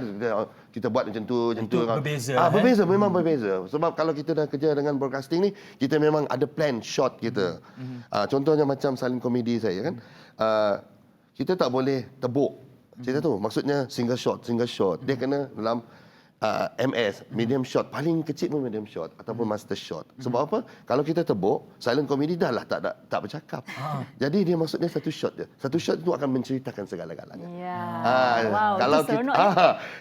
kita buat macam tu. Berbeza. Berbeza, memang berbeza. Sebab kalau kita dah kerja dengan broadcasting ni, kita memang ada plan shot kita. Contohnya macam salin komedi saya kan. Kita tak boleh tebuk. Cerita tu maksudnya single shot. Dia kena dalam MS, medium shot, paling kecil pun medium shot ataupun master shot. Sebab apa? Kalau kita tebuk, silent comedy dah lah tak bercakap. Jadi dia maksudnya satu shot je. Satu shot itu akan menceritakan segala-galanya. Wow, Kalau itu kita seronok.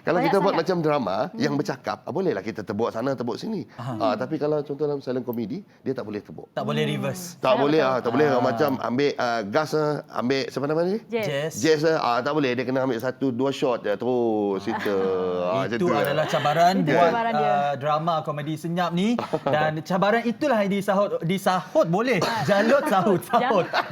kalau Banyak kita buat sangat. macam drama yang bercakap, bolehlah kita tebuk sana, tebuk sini. Tapi kalau contoh dalam silent comedy, dia tak boleh tebuk. Tak boleh reverse. Tak boleh tak boleh macam ambil gas ambil siapa nama ni? Jazz. Jazz tak boleh, dia kena ambil 1-2 shot je terus cerita. Itu adalah itulah cabaran Itu buat cabaran dia. drama komedi senyap ni. Dan cabaran itulah yang disahut boleh.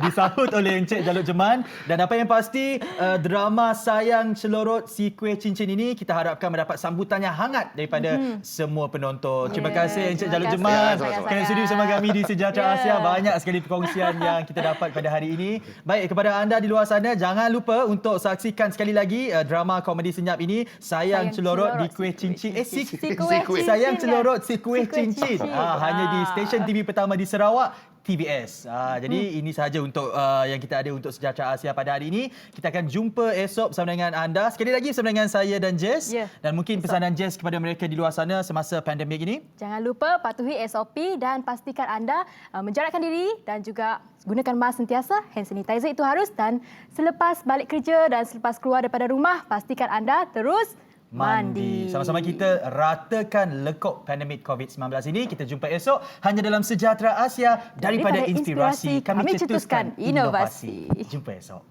Disahut oleh Encik Jalut Jeman. Dan apa yang pasti, drama Sayang Celorot Si Kuih Cincin ini kita harapkan mendapat sambutan yang hangat daripada semua penonton. Terima kasih Encik terima Jalut kasih. Jeman. Sangat-sangat. Kerana sudi bersama kami di Sejahtera Asia. Banyak sekali perkongsian yang kita dapat pada hari ini. Baik, kepada anda di luar sana, jangan lupa untuk saksikan sekali lagi drama komedi senyap ini, Sayang Celorot di Kuih Cincin. Si Kuih Sayang Cincin, Celorot kan? Si Kuih Cincin. Hanya di stesen TV pertama di Sarawak, TVS. Jadi ini sahaja untuk yang kita ada untuk Sejahtera Asia pada hari ini. Kita akan jumpa esok bersama dengan anda. Sekali lagi bersama dengan saya dan Jess. Ya, Dan mungkin pesanan Jess kepada mereka di luar sana semasa pandemik ini. Jangan lupa patuhi SOP dan pastikan anda menjarakkan diri dan juga gunakan mask sentiasa. Hand sanitizer itu harus, dan selepas balik kerja dan selepas keluar daripada rumah, pastikan anda terus mandi. Sama-sama kita ratakan lekuk pandemik COVID-19 ini. Kita jumpa esok hanya dalam Sejahtera Asia. Daripada inspirasi, kami cetuskan inovasi. Jumpa esok.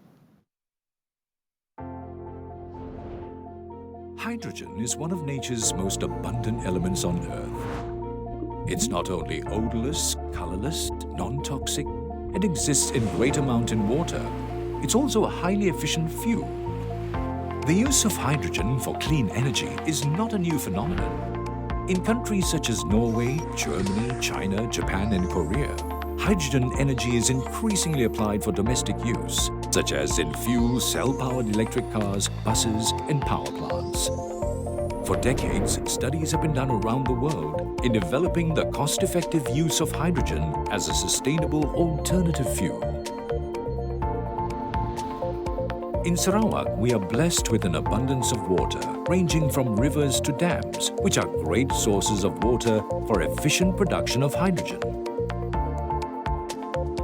Hydrogen is one of nature's most abundant elements on Earth. It's not only odorless, colorless, non-toxic, it exists in great amount in water. It's also a highly efficient fuel. The use of hydrogen for clean energy is not a new phenomenon. In countries such as Norway, Germany, China, Japan and Korea, hydrogen energy is increasingly applied for domestic use, such as in fuel cell-powered electric cars, buses and power plants. For decades, studies have been done around the world in developing the cost-effective use of hydrogen as a sustainable alternative fuel. In Sarawak, we are blessed with an abundance of water, ranging from rivers to dams, which are great sources of water for efficient production of hydrogen.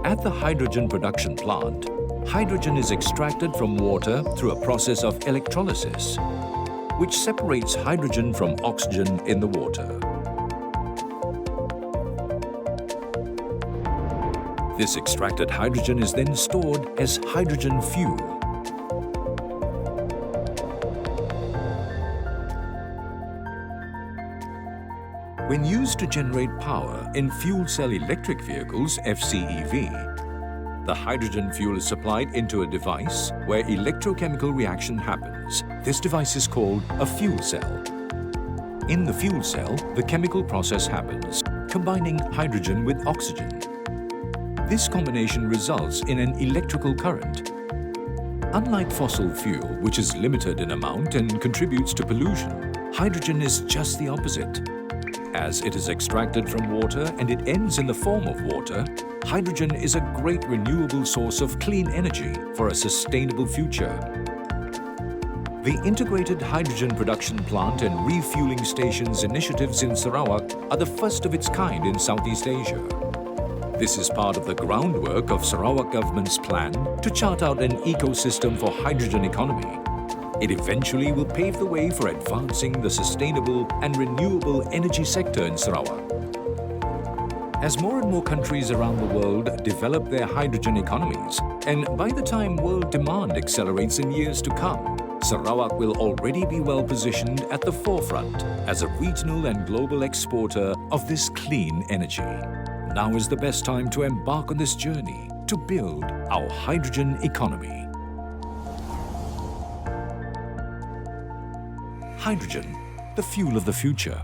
At the hydrogen production plant, hydrogen is extracted from water through a process of electrolysis, which separates hydrogen from oxygen in the water. This extracted hydrogen is then stored as hydrogen fuel. When used to generate power in fuel cell electric vehicles, FCEV, the hydrogen fuel is supplied into a device where electrochemical reaction happens. This device is called a fuel cell. In the fuel cell, the chemical process happens, combining hydrogen with oxygen. This combination results in an electrical current. Unlike fossil fuel, which is limited in amount and contributes to pollution, hydrogen is just the opposite. As it is extracted from water and it ends in the form of water, hydrogen is a great renewable source of clean energy for a sustainable future. The Integrated Hydrogen Production Plant and Refueling Stations initiatives in Sarawak are the first of its kind in Southeast Asia. This is part of the groundwork of Sarawak government's plan to chart out an ecosystem for hydrogen economy. It eventually will pave the way for advancing the sustainable and renewable energy sector in Sarawak. As more and more countries around the world develop their hydrogen economies, and by the time world demand accelerates in years to come, Sarawak will already be well positioned at the forefront as a regional and global exporter of this clean energy. Now is the best time to embark on this journey to build our hydrogen economy. Hydrogen, the fuel of the future.